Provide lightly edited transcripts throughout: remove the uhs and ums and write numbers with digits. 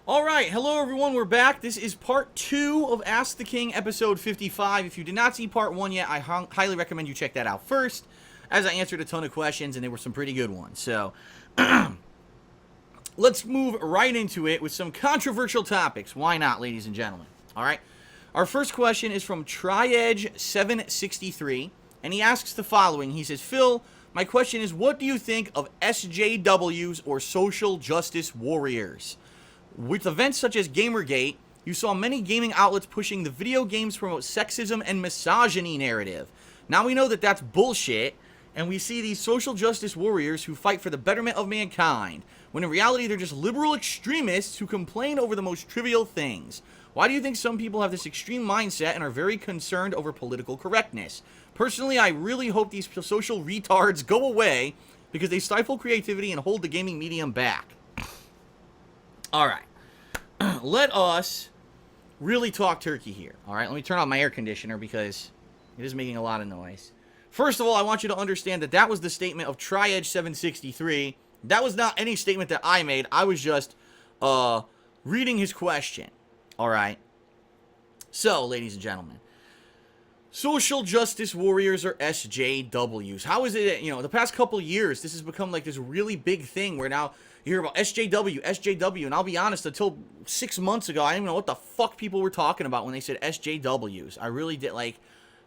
Alright, hello everyone, we're back. This is part 2 of Ask the King, episode 55. If you did not see part 1 yet, I highly recommend you check that out first, as I answered a ton of questions, and they were some pretty good ones. So, let's move right into it with some controversial topics. Why not, ladies and gentlemen? Alright, our first question is from TriEdge763, and he asks the following. He says, Phil, my question is, what do you think of SJWs, or social justice warriors? With events such as Gamergate, you saw many gaming outlets pushing the video games promote sexism and misogyny narrative. Now we know that that's bullshit, and we see these social justice warriors who fight for the betterment of mankind, when in reality they're just liberal extremists who complain over the most trivial things. Why do you think some people have this extreme mindset and are very concerned over political correctness? Personally, I really hope these social retards go away because they stifle creativity and hold the gaming medium back. Alright, let us really talk turkey here. Alright, let me turn on my air conditioner because it is making a lot of noise. First of all, I want you to understand that that was the statement of TriEdge763. That was not any statement that I made. I was just reading his question. Alright, so, ladies and gentlemen, social justice warriors, or SJWs. How is it, the past couple years, this has become like this really big thing where now you hear about SJW, and I'll be honest, until 6 months ago, I didn't even know what the fuck people were talking about when they said SJWs. I really did, I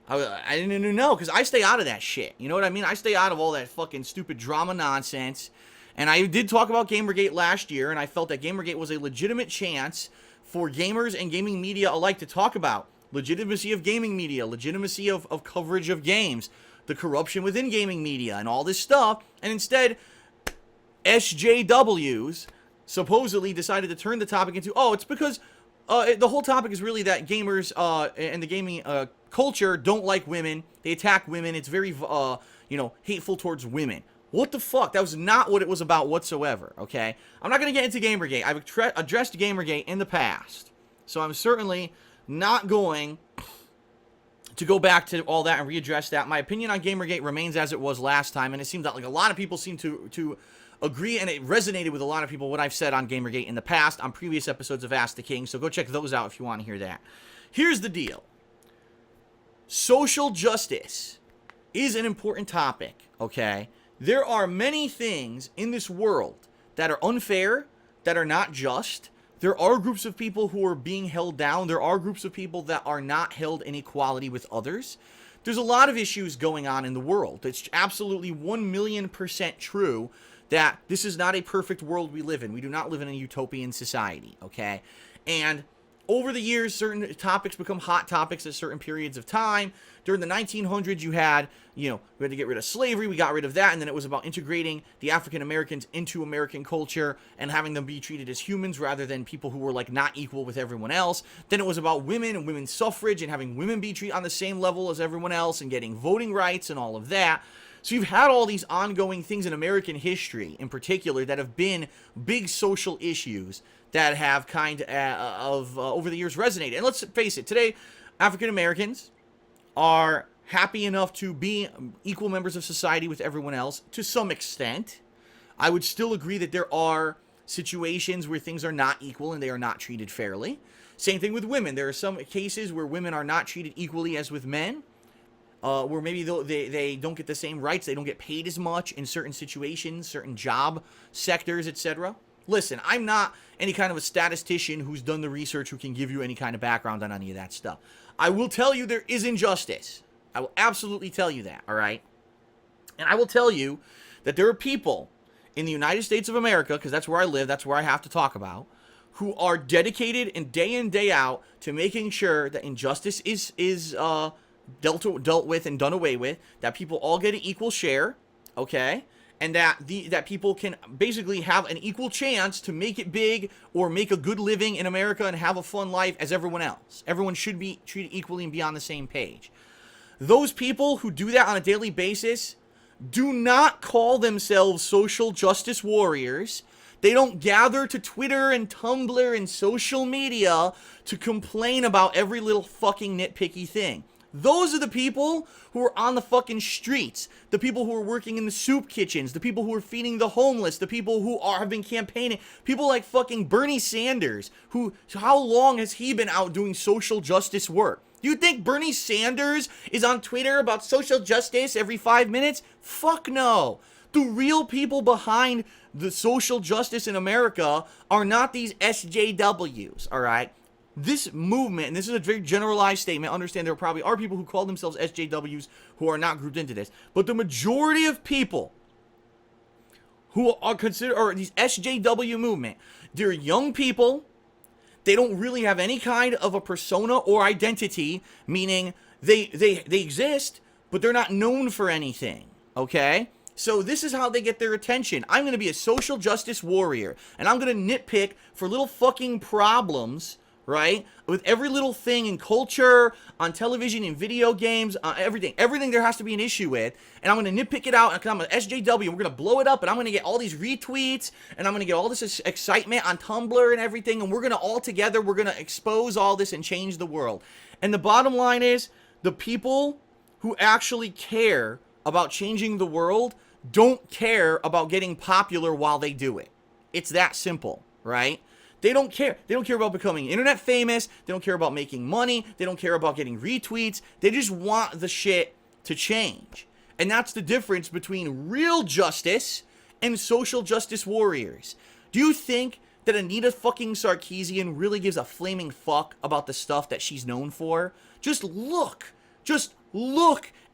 didn't even know, because I stay out of that shit. You know what I mean? I stay out of all that fucking stupid drama nonsense, and I did talk about Gamergate last year, and I felt that Gamergate was a legitimate chance for gamers and gaming media alike to talk about. Legitimacy of gaming media, legitimacy of coverage of games, the corruption within gaming media, and all this stuff, and instead SJWs supposedly decided to turn the topic into, it's because the whole topic is really that gamers and the gaming culture don't like women. They attack women. It's very, hateful towards women. What the fuck? That was not what it was about whatsoever, okay? I'm not going to get into Gamergate. I've addressed Gamergate in the past, so I'm certainly not going to go back to all that and readdress that. My opinion on Gamergate remains as it was last time, and it seems that like a lot of people seem to agree, and it resonated with a lot of people what I've said on Gamergate in the past on previous episodes of Ask the King, so go check those out if you want to hear that. Here's the deal. Social justice is an important topic, okay? There are many things in this world that are unfair, that are not just. There are groups of people who are being held down. There are groups of people that are not held in equality with others. There's a lot of issues going on in the world. It's absolutely 1,000,000% true that this is not a perfect world we live in. We do not live in a utopian society, okay? And over the years, certain topics become hot topics at certain periods of time. During the 1900s, you had, we had to get rid of slavery. We got rid of that, and then it was about integrating the African Americans into American culture and having them be treated as humans rather than people who were, not equal with everyone else. Then it was about women and women's suffrage and having women be treated on the same level as everyone else and getting voting rights and all of that. So you've had all these ongoing things in American history, in particular, that have been big social issues that have kind of over the years resonated. And let's face it, today, African Americans are happy enough to be equal members of society with everyone else to some extent. I would still agree that there are situations where things are not equal and they are not treated fairly. Same thing with women. There are some cases where women are not treated equally as with men. Where maybe they don't get the same rights, they don't get paid as much in certain situations, certain job sectors, etc. Listen, I'm not any kind of a statistician who's done the research who can give you any kind of background on any of that stuff. I will tell you there is injustice. I will absolutely tell you that, all right? And I will tell you that there are people in the United States of America, because that's where I live, that's where I have to talk about, who are dedicated and day in, day out to making sure that injustice is dealt with and done away with, that people all get an equal share, okay? And that people can basically have an equal chance to make it big or make a good living in America and have a fun life as everyone else. Everyone should be treated equally and be on the same page. Those people who do that on a daily basis do not call themselves social justice warriors. They don't gather to Twitter and Tumblr and social media to complain about every little fucking nitpicky thing. Those are the people who are on the fucking streets, the people who are working in the soup kitchens, the people who are feeding the homeless, the people who have been campaigning, people like fucking Bernie Sanders, how long has he been out doing social justice work? You think Bernie Sanders is on Twitter about social justice every 5 minutes? Fuck no. The real people behind the social justice in America are not these SJWs, all right? This movement, and this is a very generalized statement, understand there probably are people who call themselves SJWs who are not grouped into this, but the majority of people who are considered, or these SJW movement, they're young people. They don't really have any kind of a persona or identity, meaning they exist, but they're not known for anything, okay? So this is how they get their attention. I'm going to be a social justice warrior, and I'm going to nitpick for little fucking problems, right? With every little thing in culture, on television, in video games, everything. Everything there has to be an issue with. And I'm going to nitpick it out, and I'm an SJW, and we're going to blow it up, and I'm going to get all these retweets, and I'm going to get all this excitement on Tumblr and everything, and we're going to all together, we're going to expose all this and change the world. And the bottom line is, the people who actually care about changing the world don't care about getting popular while they do it. It's that simple, right? They don't care. They don't care about becoming internet famous. They don't care about making money. They don't care about getting retweets. They just want the shit to change. And that's the difference between real justice and social justice warriors. Do you think that Anita fucking Sarkeesian really gives a flaming fuck about the stuff that she's known for? Just look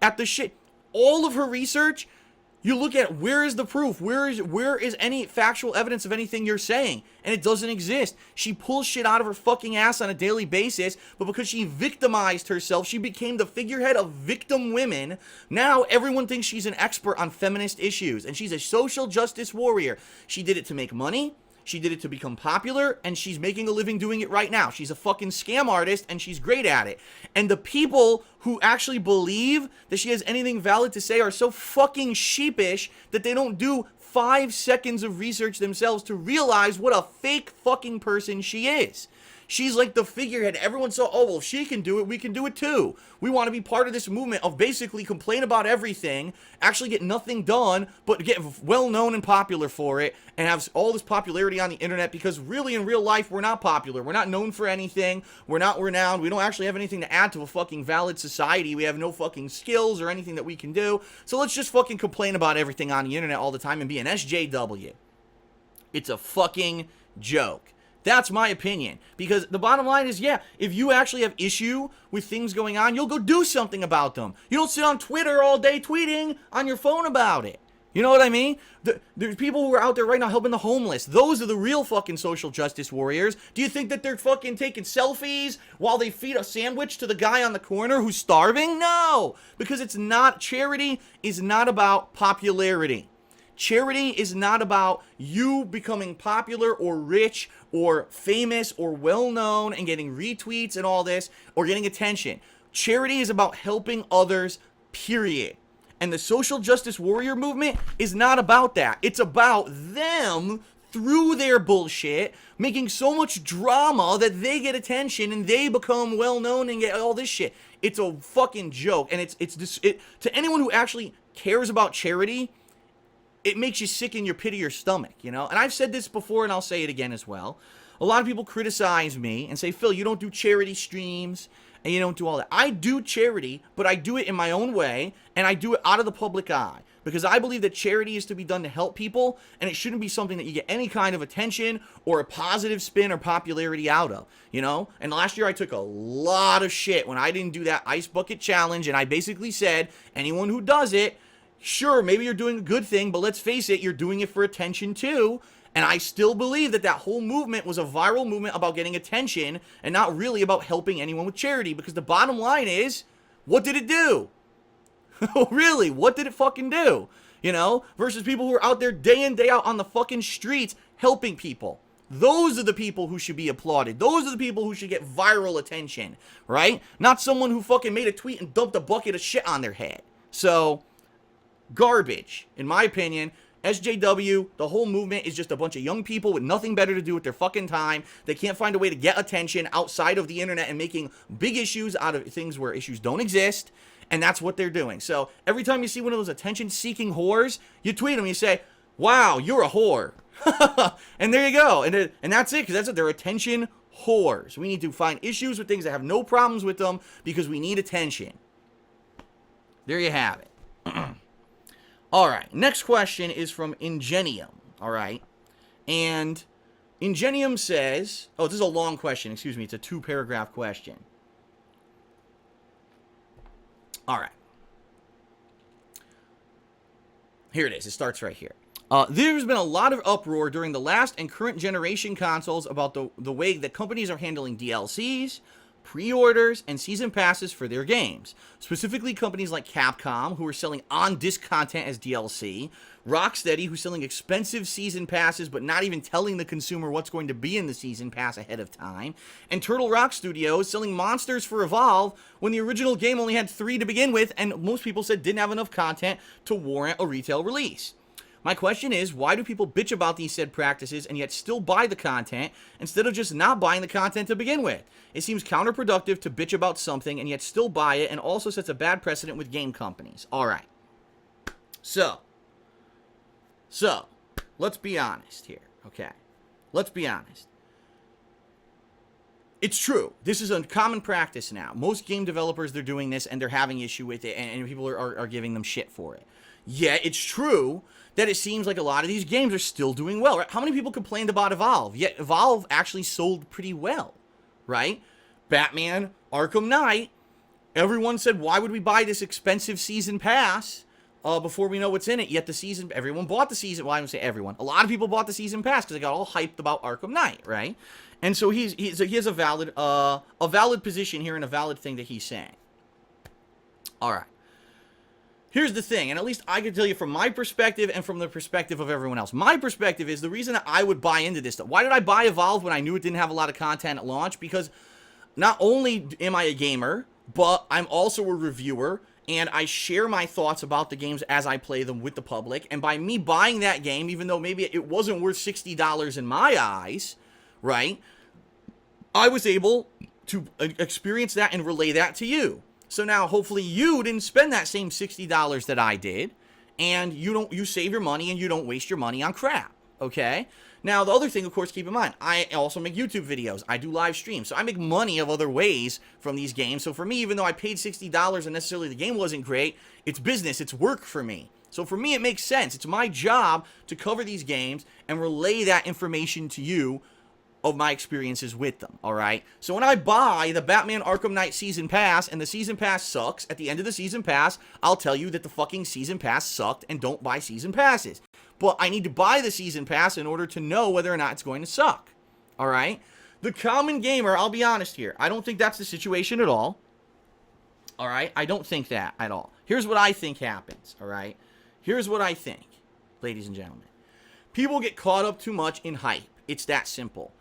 at the shit. All of her research, you look at where is the proof? Where is any factual evidence of anything you're saying? And it doesn't exist. She pulls shit out of her fucking ass on a daily basis, but because she victimized herself, she became the figurehead of victim women. Now everyone thinks she's an expert on feminist issues, and she's a social justice warrior. She did it to make money. She did it to become popular, and she's making a living doing it right now. She's a fucking scam artist, and she's great at it. And the people who actually believe that she has anything valid to say are so fucking sheepish that they don't do 5 seconds of research themselves to realize what a fake fucking person she is. She's like the figurehead. Everyone saw, oh, well, if she can do it, we can do it too. We want to be part of this movement of basically complain about everything, actually get nothing done, but get well known and popular for it, and have all this popularity on the internet, because really in real life, we're not popular. We're not known for anything. We're not renowned. We don't actually have anything to add to a fucking valid society. We have no fucking skills or anything that we can do. So let's just fucking complain about everything on the internet all the time and be an SJW. It's a fucking joke. That's my opinion. Because the bottom line is, yeah, if you actually have issue with things going on, you'll go do something about them. You don't sit on Twitter all day tweeting on your phone about it. You know what I mean? There's people who are out there right now helping the homeless. Those are the real fucking social justice warriors. Do you think that they're fucking taking selfies while they feed a sandwich to the guy on the corner who's starving? No! Because it's not, charity is not about popularity. Charity is not about you becoming popular or rich or famous or well-known and getting retweets and all this or getting attention. Charity is about helping others, period. And the social justice warrior movement is not about that. It's about them, through their bullshit, making so much drama that they get attention and they become well-known and get all this shit. It's a fucking joke. And to anyone who actually cares about charity, it makes you sick in your pit of your stomach, you know? And I've said this before, and I'll say it again as well. A lot of people criticize me and say, Phil, you don't do charity streams, and you don't do all that. I do charity, but I do it in my own way, and I do it out of the public eye. Because I believe that charity is to be done to help people, and it shouldn't be something that you get any kind of attention or a positive spin or popularity out of, you know? And last year I took a lot of shit when I didn't do that ice bucket challenge, and I basically said, anyone who does it, sure, maybe you're doing a good thing, but let's face it, you're doing it for attention too. And I still believe that whole movement was a viral movement about getting attention and not really about helping anyone with charity. Because the bottom line is, what did it do? Really, what did it fucking do? You know, versus people who are out there day in, day out on the fucking streets helping people. Those are the people who should be applauded. Those are the people who should get viral attention, right? Not someone who fucking made a tweet and dumped a bucket of shit on their head. So, garbage, in my opinion. SJW, the whole movement is just a bunch of young people with nothing better to do with their fucking time. They can't find a way to get attention outside of the internet and making big issues out of things where issues don't exist. And that's what they're doing. So every time you see one of those attention-seeking whores, you tweet them, you say, wow, you're a whore. And there you go. And that's it, because that's it. They're attention whores. We need to find issues with things that have no problems with them because we need attention. There you have it. All right, next question is from Ingenium, all right? And Ingenium says, oh, this is a long question, excuse me, it's a 2-paragraph question. All right. Here it is, it starts right here. There's been a lot of uproar during the last and current generation consoles about the way that companies are handling DLCs, pre-orders, and season passes for their games. Specifically, companies like Capcom, who are selling on-disc content as DLC, Rocksteady, who's selling expensive season passes but not even telling the consumer what's going to be in the season pass ahead of time, and Turtle Rock Studios selling monsters for Evolve when the original game only had 3 to begin with and most people said didn't have enough content to warrant a retail release. My question is, why do people bitch about these said practices and yet still buy the content instead of just not buying the content to begin with? It seems counterproductive to bitch about something and yet still buy it, and also sets a bad precedent with game companies. Alright. So, let's be honest here, okay? Let's be honest. It's true. This is a common practice now. Most game developers, they're doing this and they're having issue with it, and people are giving them shit for it. Yet, it's true that it seems like a lot of these games are still doing well. Right? How many people complained about Evolve? Yet, Evolve actually sold pretty well, right? Batman, Arkham Knight, everyone said, why would we buy this expensive season pass before we know what's in it? Yet everyone bought the season, well, I don't say everyone. A lot of people bought the season pass because they got all hyped about Arkham Knight, right? And so he has a valid position here and a valid thing that he's saying. All right. Here's the thing, and at least I can tell you from my perspective and from the perspective of everyone else. My perspective is the reason that I would buy into this stuff. Why did I buy Evolve when I knew it didn't have a lot of content at launch? Because not only am I a gamer, but I'm also a reviewer, and I share my thoughts about the games as I play them with the public. And by me buying that game, even though maybe it wasn't worth $60 in my eyes, right, I was able to experience that and relay that to you. So now, hopefully, you didn't spend that same $60 that I did, and you save your money and you don't waste your money on crap, okay? Now, the other thing, of course, keep in mind, I also make YouTube videos. I do live streams, so I make money of other ways from these games. So for me, even though I paid $60 and necessarily the game wasn't great, it's business, it's work for me. So for me, it makes sense. It's my job to cover these games and relay that information to you of my experiences with them, all right? So when I buy the Batman Arkham Knight Season Pass and the Season Pass sucks, at the end of the Season Pass, I'll tell you that the fucking Season Pass sucked and don't buy Season Passes. But I need to buy the Season Pass in order to know whether or not it's going to suck, all right? The common gamer, I'll be honest here, I don't think that's the situation at all, all right? I don't think that at all. Here's what I think happens, all right? Here's what I think, ladies and gentlemen. People get caught up too much in hype. It's that simple.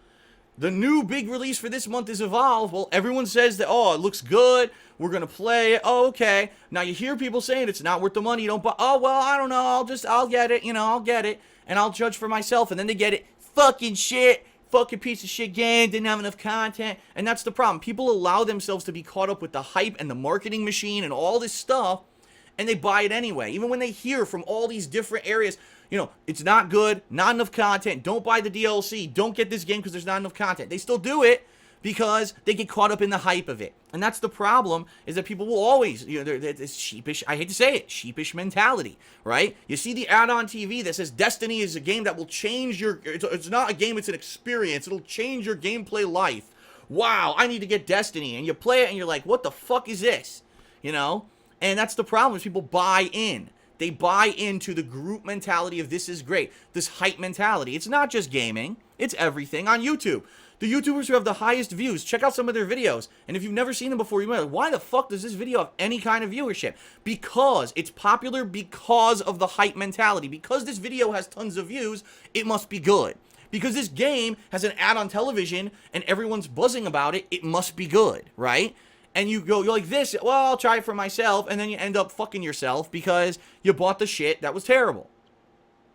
The new big release for this month is Evolve. Well, everyone says that, oh, it looks good. We're going to play it. Oh, okay. Now, you hear people saying it's not worth the money. You don't buy. Oh, well, I don't know. I'll get it. I'll get it. And I'll judge for myself. And then they get it. Fucking shit. Fucking piece of shit game. Didn't have enough content. And that's the problem. People allow themselves to be caught up with the hype and the marketing machine and all this stuff. And they buy it anyway. Even when they hear from all these different areas, it's not good, not enough content, don't buy the DLC, don't get this game because there's not enough content. They still do it because they get caught up in the hype of it. And that's the problem, is that people will always, it's sheepish, I hate to say it, sheepish mentality, right? You see the ad on TV that says Destiny is a game that will change it's not a game, it's an experience. It'll change your gameplay life. Wow, I need to get Destiny. And you play it and you're like, what the fuck is this? And that's the problem, is people buy in. They buy into the group mentality of this is great, this hype mentality. It's not just gaming, it's everything on YouTube. The YouTubers who have the highest views, check out some of their videos. And if you've never seen them before, you might be like, why the fuck does this video have any kind of viewership? Because it's popular because of the hype mentality. Because this video has tons of views, it must be good. Because this game has an ad on television and everyone's buzzing about it, it must be good, right? And you're like this, well, I'll try it for myself, and then you end up fucking yourself because you bought the shit that was terrible.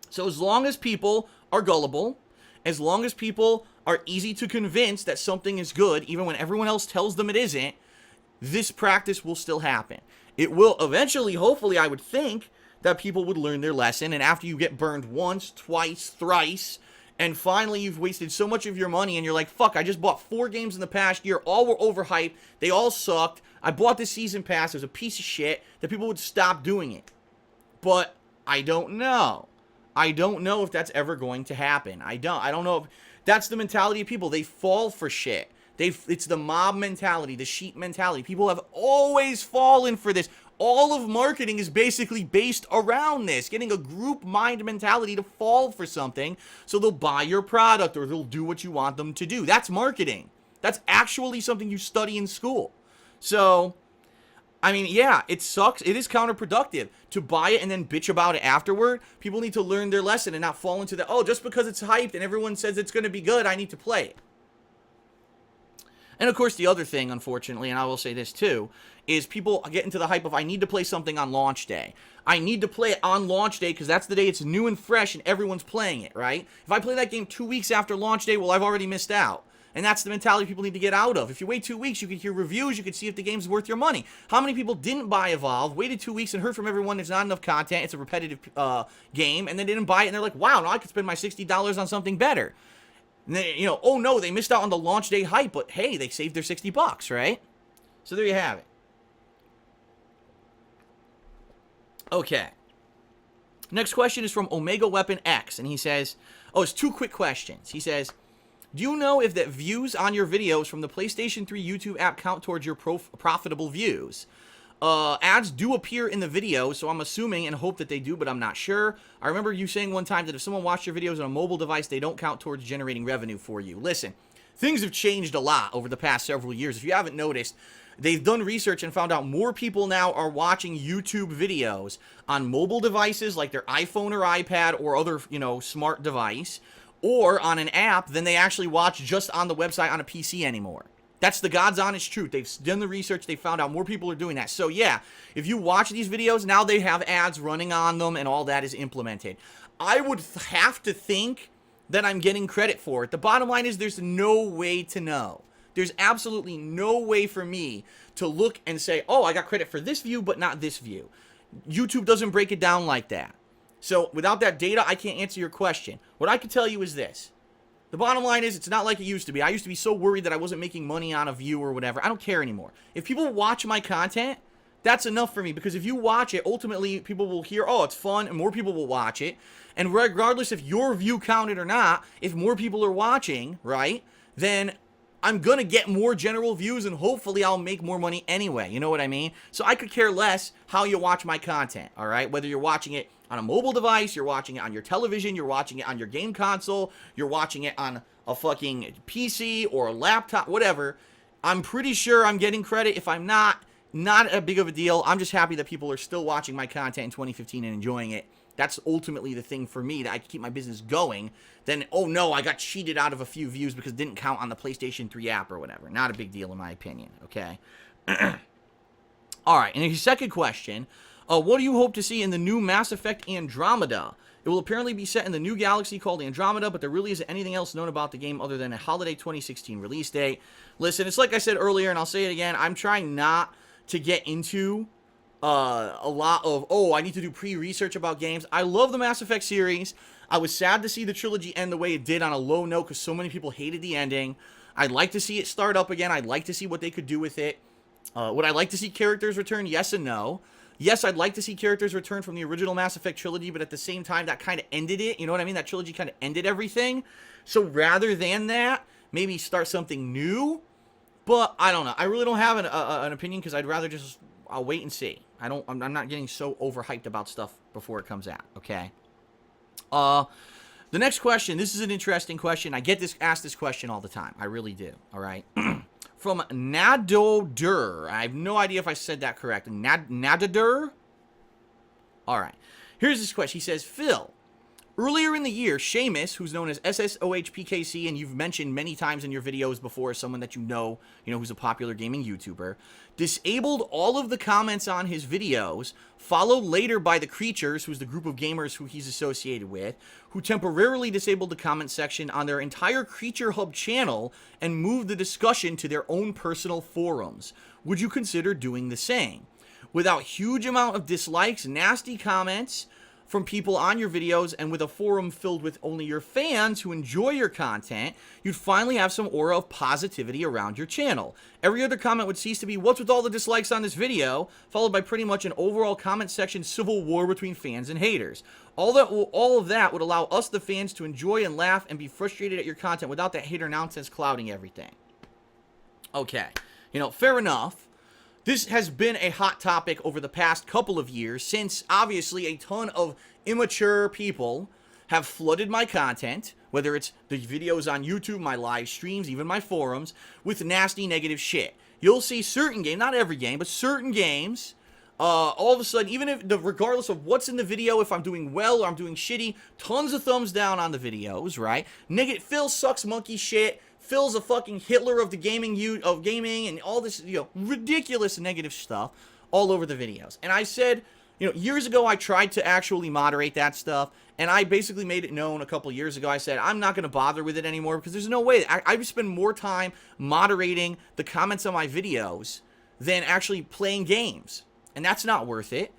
So as long as people are gullible, as long as people are easy to convince that something is good, even when everyone else tells them it isn't, this practice will still happen. It will eventually, hopefully, I would think, that people would learn their lesson, and after you get burned once, twice, thrice, and finally you've wasted so much of your money and you're like, fuck, I just bought 4 games in the past year, all were overhyped, they all sucked, I bought this season pass, it was a piece of shit, that people would stop doing it. But I don't know. I don't know if that's ever going to happen. I don't know if that's the mentality of people. They fall for shit. It's the mob mentality, the sheep mentality. People have always fallen for this. All of marketing is basically based around this, getting a group mind mentality to fall for something so they'll buy your product or they'll do what you want them to do. That's marketing. That's actually something you study in school. So, I mean, yeah, it sucks. It is counterproductive to buy it and then bitch about it afterward. People need to learn their lesson and not fall into the, oh, just because it's hyped and everyone says it's going to be good, I need to play it. And of course, the other thing, unfortunately, and I will say this too, is people get into the hype of, I need to play something on launch day. I need to play it on launch day because that's the day it's new and fresh and everyone's playing it, right? If I play that game 2 weeks after launch day, well, I've already missed out. And that's the mentality people need to get out of. If you wait 2 weeks, you can hear reviews, you can see if the game's worth your money. How many people didn't buy Evolve, waited 2 weeks and heard from everyone there's not enough content, it's a repetitive game, and they didn't buy it and they're like, wow, now I could spend my $60 on something better. And they, oh no, they missed out on the launch day hype, but hey, they saved their $60, right? So there you have it. Okay. Next question is from Omega Weapon X, and he says, it's 2 quick questions. He says, do you know if that views on your videos from the PlayStation 3 YouTube app count towards your profitable views? Ads do appear in the video, so I'm assuming and hope that they do, but I'm not sure. I remember you saying one time that if someone watched your videos on a mobile device, they don't count towards generating revenue for you. Listen, things have changed a lot over the past several years. If you haven't noticed, they've done research and found out more people now are watching YouTube videos on mobile devices like their iPhone or iPad or other, smart device, or on an app than they actually watch just on the website on a PC anymore. That's the God's honest truth. They've done the research. They found out more people are doing that. So yeah, if you watch these videos, now they have ads running on them and all that is implemented. I would have to think that I'm getting credit for it. The bottom line is there's no way to know. There's absolutely no way for me to look and say, oh, I got credit for this view, but not this view. YouTube doesn't break it down like that. So without that data, I can't answer your question. What I can tell you is this. The bottom line is it's not like it used to be. I used to be so worried that I wasn't making money on a view or whatever. I don't care anymore. If people watch my content, that's enough for me, because if you watch it, ultimately people will hear, oh, it's fun, and more people will watch it. And regardless if your view counted or not, if more people are watching, right, then I'm going to get more general views and hopefully I'll make more money anyway. You know what I mean? So I could care less how you watch my content, all right? Whether you're watching it on a mobile device, you're watching it on your television, you're watching it on your game console, you're watching it on a fucking PC or a laptop, whatever. I'm pretty sure I'm getting credit. If I'm not a big of a deal. I'm just happy that people are still watching my content in 2015 and enjoying it. That's ultimately the thing for me, that I can keep my business going. Then, oh no, I got cheated out of a few views because it didn't count on the PlayStation 3 app or whatever. Not a big deal in my opinion, okay? All right, and his second question, what do you hope to see in the new Mass Effect Andromeda? It will apparently be set in the new galaxy called Andromeda, but there really isn't anything else known about the game other than a holiday 2016 release date. Listen, it's like I said earlier, and I'll say it again, I'm trying not to get into a lot of, oh, I need to do pre-research about games. I love the Mass Effect series. I was sad to see the trilogy end the way it did on a low note because so many people hated the ending. I'd like to see it start up again. I'd like to see what they could do with it. Would I like to see characters return? Yes and no. Yes, I'd like to see characters return from the original Mass Effect trilogy, but at the same time, that kind of ended it. You know what I mean? That trilogy kind of ended everything. So rather than that, maybe start something new. But I don't know. I really don't have an opinion because I'd rather just, I'll wait and see. I'm not getting so overhyped about stuff before it comes out, okay? The next question, this is an interesting question. I get asked this question all the time. I really do, all right? From Nadodur. I have no idea if I said that correct. Nadodur? All right. Here's this question. He says, Phil, Earlier in the year, Seamus, who's known as SSoHPKC, and you've mentioned many times in your videos before as someone that you know who's a popular gaming YouTuber, disabled all of the comments on his videos, followed later by the Creatures, who's the group of gamers who he's associated with, who temporarily disabled the comment section on their entire Creature Hub channel and moved the discussion to their own personal forums. Would you consider doing the same? Without huge amount of dislikes, nasty comments from people on your videos, and with a forum filled with only your fans who enjoy your content, you'd finally have some aura of positivity around your channel. Every other comment would cease to be, what's with all the dislikes on this video, followed by pretty much an overall comment section civil war between fans and haters. All of that would allow us, the fans, to enjoy and laugh and be frustrated at your content without that hater nonsense clouding everything. Okay, fair enough. This has been a hot topic over the past couple of years since, obviously, a ton of immature people have flooded my content, whether it's the videos on YouTube, my live streams, even my forums, with nasty negative shit. You'll see certain games, not every game, but certain games, all of a sudden, even if regardless of what's in the video, if I'm doing well or I'm doing shitty, tons of thumbs down on the videos, right? Phil sucks monkey shit. Phil's a fucking Hitler of the gaming and all this, ridiculous negative stuff all over the videos. And I said, years ago I tried to actually moderate that stuff, and I basically made it known a couple years ago. I said, I'm not going to bother with it anymore because there's no way. I spend more time moderating the comments on my videos than actually playing games. And that's not worth it,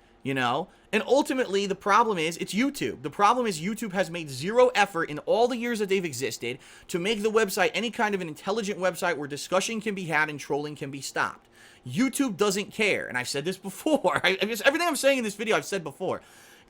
And ultimately, the problem is, it's YouTube. The problem is YouTube has made zero effort in all the years that they've existed to make the website any kind of an intelligent website where discussion can be had and trolling can be stopped. YouTube doesn't care, and I've said this before. Everything I'm saying in this video I've said before.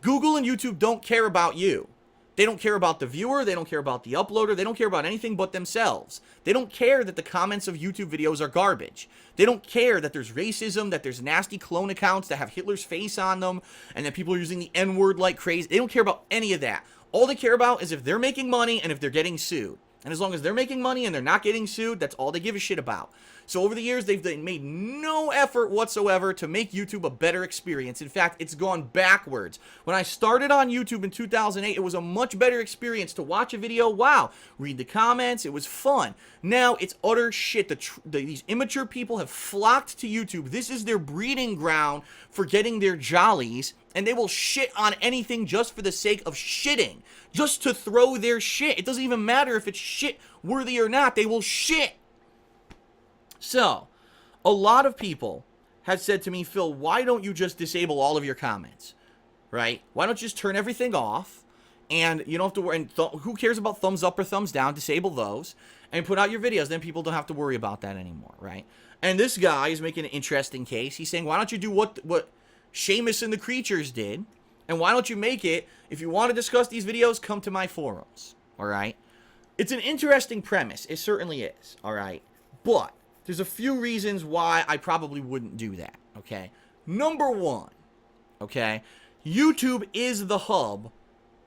Google and YouTube don't care about you. They don't care about the viewer, they don't care about the uploader, they don't care about anything but themselves. They don't care that the comments of YouTube videos are garbage. They don't care that there's racism, that there's nasty clone accounts that have Hitler's face on them, and that people are using the N-word like crazy. They don't care about any of that. All they care about is if they're making money and if they're getting sued. And as long as they're making money and they're not getting sued, that's all they give a shit about. So over the years, they've made no effort whatsoever to make YouTube a better experience. In fact, it's gone backwards. When I started on YouTube in 2008, it was a much better experience to watch a video. Wow, read the comments. It was fun. Now it's utter shit. These immature people have flocked to YouTube. This is their breeding ground for getting their jollies. And they will shit on anything just for the sake of shitting. Just to throw their shit. It doesn't even matter if it's shit worthy or not. They will shit. So, a lot of people have said to me, Phil, why don't you just disable all of your comments? Right? Why don't you just turn everything off? And you don't have to worry. And who cares about thumbs up or thumbs down? Disable those. And put out your videos. Then people don't have to worry about that anymore. Right? And this guy is making an interesting case. He's saying, why don't you do what Seamus and the Creatures did, and why don't you make it, if you want to discuss these videos, come to my forums, alright? It's an interesting premise, it certainly is, alright? But, there's a few reasons why I probably wouldn't do that, okay? Number one, okay, YouTube is the hub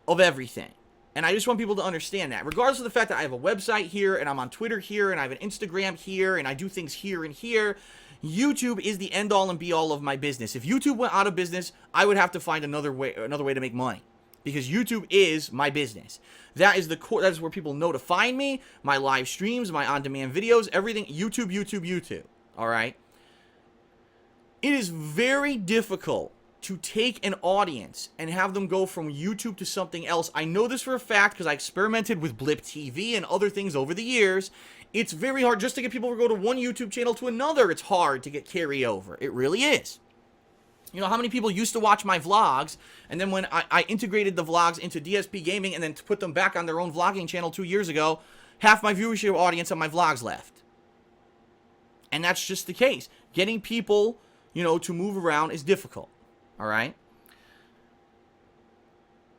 of everything. And I just want people to understand that. Regardless of the fact that I have a website here, and I'm on Twitter here, and I have an Instagram here, and I do things here and here, YouTube is the end-all and be-all of my business. If YouTube went out of business, I would have to find another way to make money. Because YouTube is my business. That is the core. That is where people know to find me, my live streams, my on-demand videos, everything. YouTube. Alright? It is very difficult to take an audience and have them go from YouTube to something else. I know this for a fact because I experimented with Blip TV and other things over the years. It's very hard just to get people to go to one YouTube channel to another. It's hard to get carryover. It really is. You know how many people used to watch my vlogs, and then when I integrated the vlogs into DSP Gaming and then put them back on their own vlogging channel 2 years ago, half my viewership audience on my vlogs left. And that's just the case. Getting people, to move around is difficult. Alright?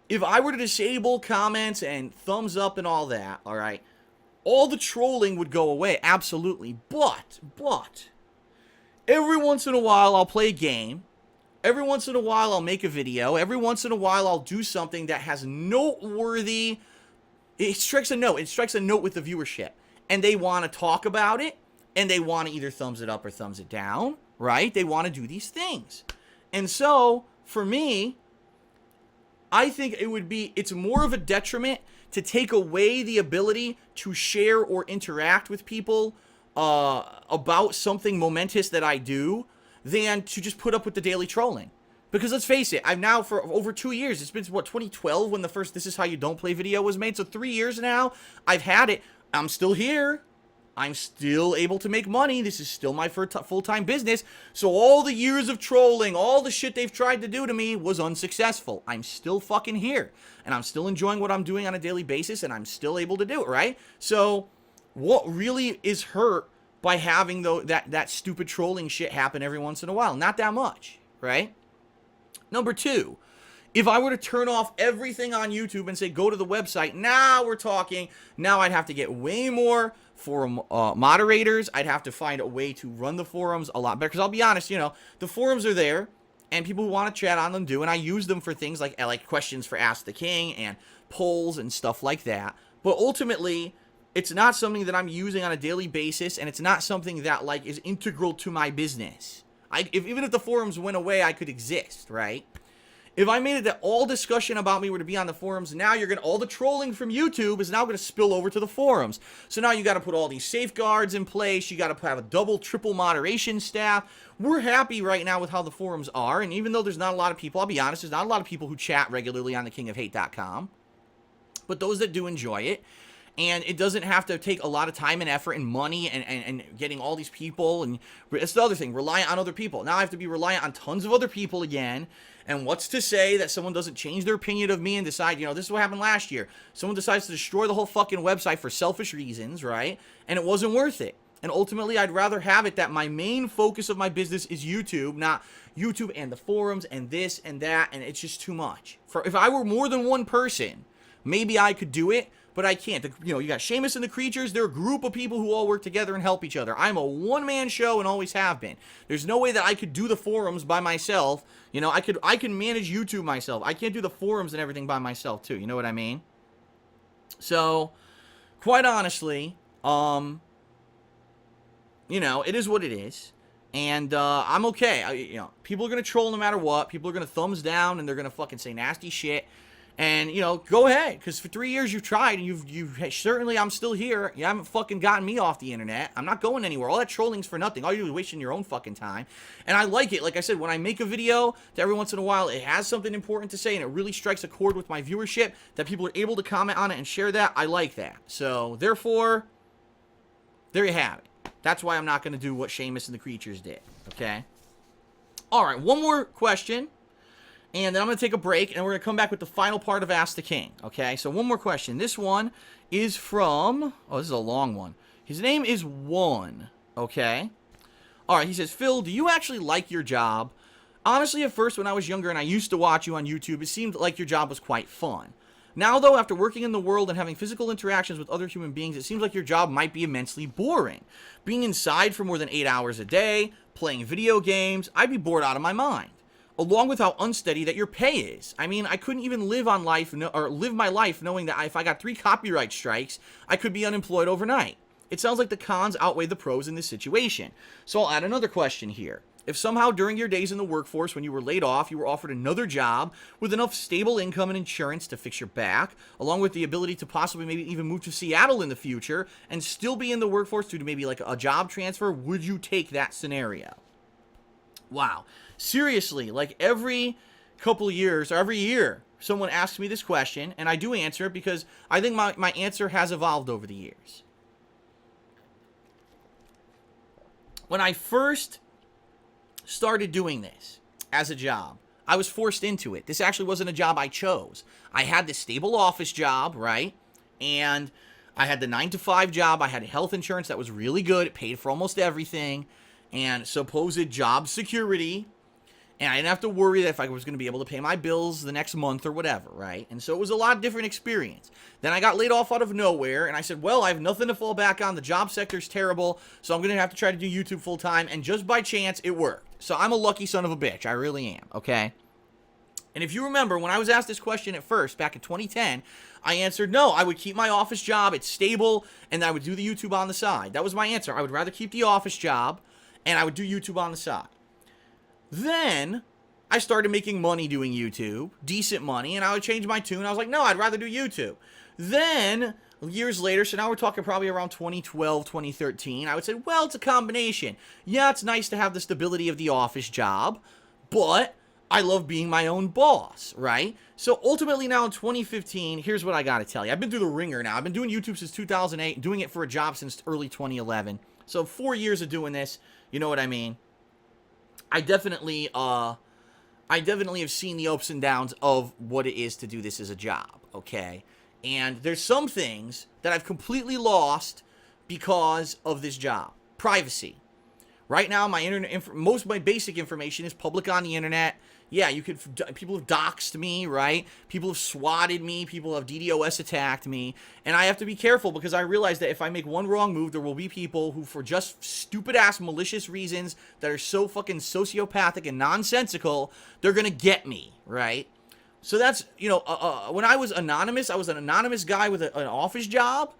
If I were to disable comments and thumbs up and all that, alright, all the trolling would go away, absolutely. But, every once in a while I'll play a game. Every once in a while I'll make a video. Every once in a while I'll do something that has noteworthy... It strikes a note. It strikes a note with the viewership. And they want to talk about it. And they want to either thumbs it up or thumbs it down. Right? They want to do these things. And so, for me... I think it's more of a detriment to take away the ability to share or interact with people about something momentous that I do than to just put up with the daily trolling. Because let's face it, I've now for over 2 years, it's been, 2012 when the first This Is How You Don't Play video was made, so 3 years now, I've had it, I'm still here, I'm still able to make money, this is still my full-time business, so all the years of trolling, all the shit they've tried to do to me was unsuccessful. I'm still fucking here, and I'm still enjoying what I'm doing on a daily basis, and I'm still able to do it, right? So, what really is hurt by having that stupid trolling shit happen every once in a while? Not that much, right? Number 2, if I were to turn off everything on YouTube and say, go to the website, now we're talking, now I'd have to get way more forum moderators. I'd have to find a way to run the forums a lot better. Because I'll be honest, the forums are there, and people who want to chat on them do, and I use them for things like questions for Ask the King and polls and stuff like that. But ultimately, it's not something that I'm using on a daily basis, and it's not something that, is integral to my business. Even if the forums went away, I could exist, right? If I made it that all discussion about me were to be on the forums, now all the trolling from YouTube is now going to spill over to the forums. So now you got to put all these safeguards in place. You got to have a double, triple moderation staff. We're happy right now with how the forums are. And even though there's not a lot of people, I'll be honest, there's not a lot of people who chat regularly on thekingofhate.com. But those that do enjoy it, and it doesn't have to take a lot of time and effort and money and getting all these people. And it's the other thing, reliant on other people. Now I have to be reliant on tons of other people again. And what's to say that someone doesn't change their opinion of me and decide, this is what happened last year. Someone decides to destroy the whole fucking website for selfish reasons, right? And it wasn't worth it. And ultimately, I'd rather have it that my main focus of my business is YouTube, not YouTube and the forums and this and that. And it's just too much. If I were more than one person, maybe I could do it. But I can't. You got Seamus and the Creatures. They're a group of people who all work together and help each other. I'm a one-man show and always have been. There's no way that I could do the forums by myself. I can manage YouTube myself. I can't do the forums and everything by myself too. You know what I mean? So, quite honestly, it is what it is. And I'm okay. People are going to troll no matter what. People are going to thumbs down and they're going to fucking say nasty shit. And, go ahead, because for 3 years you've tried, and you've certainly, I'm still here. You haven't fucking gotten me off the internet. I'm not going anywhere. All that trolling's for nothing. All you do is wasting your own fucking time. And I like it. Like I said, when I make a video, every once in a while, it has something important to say, and it really strikes a chord with my viewership, that people are able to comment on it and share that. I like that. So, therefore, there you have it. That's why I'm not going to do what Seamus and the Creatures did. Okay? All right, one more question. And then I'm going to take a break, and we're going to come back with the final part of Ask the King, okay? So one more question. This one is from... Oh, this is a long one. His name is One, okay? All right, he says, Phil, do you actually like your job? Honestly, at first, when I was younger and I used to watch you on YouTube, it seemed like your job was quite fun. Now, though, after working in the world and having physical interactions with other human beings, it seems like your job might be immensely boring. Being inside for more than 8 hours a day, playing video games, I'd be bored out of my mind. Along with how unsteady that your pay is. I mean, I couldn't even live my life knowing that if I got 3 copyright strikes, I could be unemployed overnight. It sounds like the cons outweigh the pros in this situation. So I'll add another question here. If somehow during your days in the workforce when you were laid off, you were offered another job with enough stable income and insurance to fix your back, along with the ability to possibly maybe even move to Seattle in the future and still be in the workforce due to maybe like a job transfer, would you take that scenario? Wow. Seriously, like every couple of years or every year, someone asks me this question, and I do answer it because I think my answer has evolved over the years. When I first started doing this as a job, I was forced into it. This actually wasn't a job I chose. I had this stable office job, right? And I had the 9-to-5 job. I had health insurance that was really good. It paid for almost everything. And supposed job security. And I didn't have to worry that if I was going to be able to pay my bills the next month or whatever, right? And so it was a lot different experience. Then I got laid off out of nowhere, and I said, well, I have nothing to fall back on. The job sector's terrible, so I'm going to have to try to do YouTube full time. And just by chance, it worked. So I'm a lucky son of a bitch. I really am, okay? And if you remember, when I was asked this question at first, back in 2010, I answered no. I would keep my office job. It's stable, and I would do the YouTube on the side. That was my answer. I would rather keep the office job, and I would do YouTube on the side. Then, I started making money doing YouTube, decent money, and I would change my tune. I was like, no, I'd rather do YouTube. Then, years later, so now we're talking probably around 2012, 2013, I would say, well, it's a combination. Yeah, it's nice to have the stability of the office job, but I love being my own boss, right? So ultimately now in 2015, here's what I got to tell you. I've been through the ringer now. I've been doing YouTube since 2008, doing it for a job since early 2011. So 4 years of doing this, you know what I mean? I definitely have seen the ups and downs of what it is to do this as a job, okay? And there's some things that I've completely lost because of this job. Privacy. Right now, my internet, most of my basic information is public on the internet. Yeah, people have doxed me, right? People have swatted me. People have DDoS attacked me. And I have to be careful because I realize that if I make one wrong move, there will be people who, for just stupid-ass malicious reasons that are so fucking sociopathic and nonsensical, they're going to get me, right? So that's, when I was anonymous, I was an anonymous guy with an office job.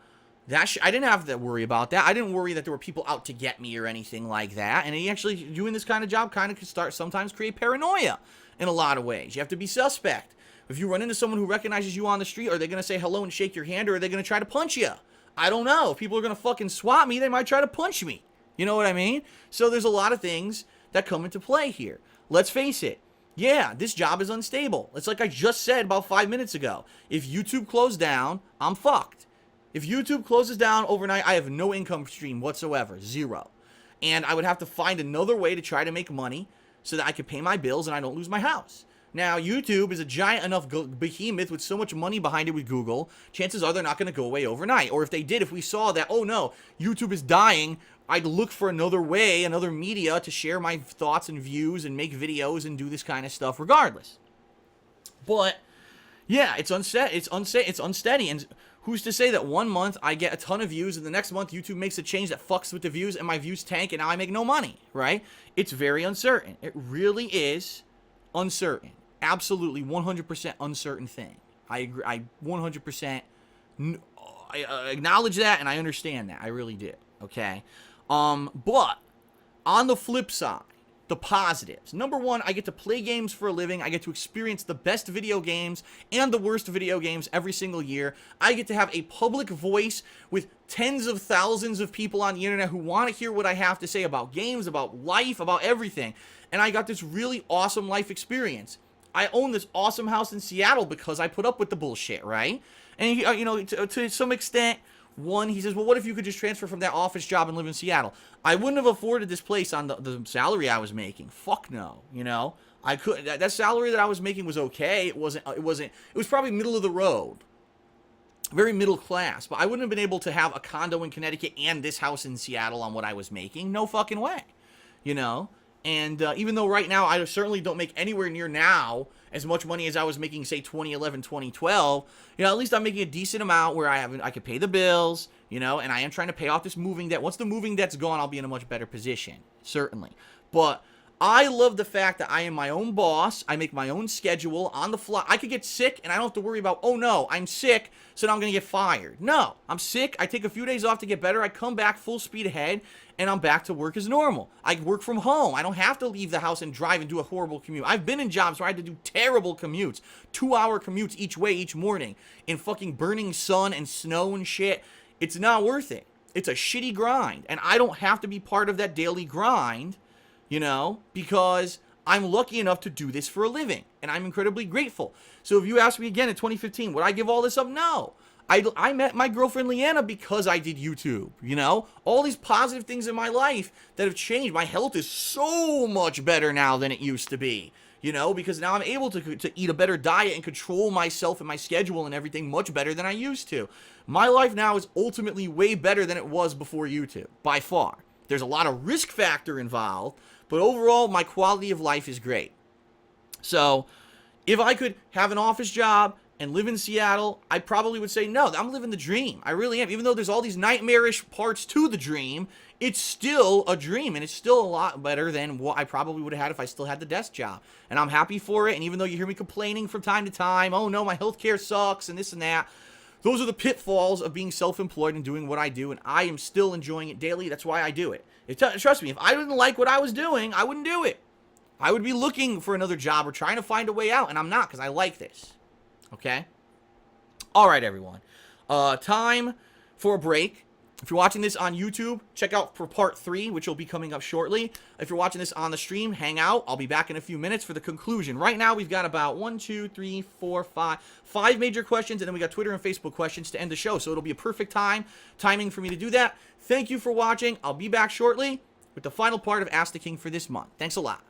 I didn't have to worry about that. I didn't worry that there were people out to get me or anything like that. And actually, doing this kind of job kind of could sometimes create paranoia in a lot of ways. You have to be suspect. If you run into someone who recognizes you on the street, are they going to say hello and shake your hand, or are they going to try to punch you? I don't know. If people are going to fucking swat me, they might try to punch me. You know what I mean? So there's a lot of things that come into play here. Let's face it. Yeah, this job is unstable. It's like I just said about 5 minutes ago. If YouTube closed down, I'm fucked. If YouTube closes down overnight, I have no income stream whatsoever. Zero. And I would have to find another way to try to make money so that I could pay my bills and I don't lose my house. Now, YouTube is a giant enough behemoth with so much money behind it with Google. Chances are they're not going to go away overnight. Or if they did, if we saw that, oh no, YouTube is dying, I'd look for another way, another media to share my thoughts and views and make videos and do this kind of stuff regardless. But yeah, it's unsteady. And who's to say that 1 month I get a ton of views and the next month YouTube makes a change that fucks with the views and my views tank and now I make no money, right? It's very uncertain. It really is uncertain. Absolutely 100% uncertain thing. I agree. I 100% acknowledge that and I understand that. I really do. Okay? But on the flip side, the positives. Number one, I get to play games for a living. I get to experience the best video games and the worst video games every single year. I get to have a public voice with tens of thousands of people on the internet who want to hear what I have to say about games, about life, about everything. And I got this really awesome life experience. I own this awesome house in Seattle because I put up with the bullshit, right? And, to some extent, he says, well, what if you could just transfer from that office job and live in Seattle? I wouldn't have afforded this place on the salary I was making. Fuck no, I could. That salary that I was making was okay. It was probably middle of the road. Very middle class. But I wouldn't have been able to have a condo in Connecticut and this house in Seattle on what I was making. No fucking way. And even though right now I certainly don't make anywhere near now as much money as I was making, say, 2011, 2012, at least I'm making a decent amount where I could pay the bills, and I am trying to pay off this moving debt. Once the moving debt's gone, I'll be in a much better position, certainly. But I love the fact that I am my own boss. I make my own schedule on the fly. I could get sick and I don't have to worry about, oh no, I'm sick, so now I'm going to get fired. No, I'm sick. I take a few days off to get better. I come back full speed ahead and I'm back to work as normal. I work from home. I don't have to leave the house and drive and do a horrible commute. I've been in jobs where I had to do terrible commutes, 2-hour commutes each way each morning in fucking burning sun and snow and shit. It's not worth it. It's a shitty grind. And I don't have to be part of that daily grind, because I'm lucky enough to do this for a living. And I'm incredibly grateful. So if you ask me again in 2015, would I give all this up? No. I met my girlfriend Leanna because I did YouTube, all these positive things in my life that have changed. My health is so much better now than it used to be, because now I'm able to eat a better diet and control myself and my schedule and everything much better than I used to. My life now is ultimately way better than it was before YouTube, by far. There's a lot of risk factor involved, but overall, my quality of life is great. So if I could have an office job and live in Seattle, I probably would say, no, I'm living the dream. I really am. Even though there's all these nightmarish parts to the dream, it's still a dream, and it's still a lot better than what I probably would have had if I still had the desk job. And I'm happy for it, and even though you hear me complaining from time to time, oh no, my healthcare sucks, and this and that, those are the pitfalls of being self-employed and doing what I do, and I am still enjoying it daily. That's why I do it. Trust me, if I didn't like what I was doing, I wouldn't do it. I would be looking for another job or trying to find a way out, and I'm not because I like this. Okay? All right, everyone. Time for a break. If you're watching this on YouTube, check out for part 3, which will be coming up shortly. If you're watching this on the stream, hang out. I'll be back in a few minutes for the conclusion. Right now, we've got about 5 major questions, and then we got Twitter and Facebook questions to end the show. So it'll be a perfect timing for me to do that. Thank you for watching. I'll be back shortly with the final part of Ask the King for this month. Thanks a lot.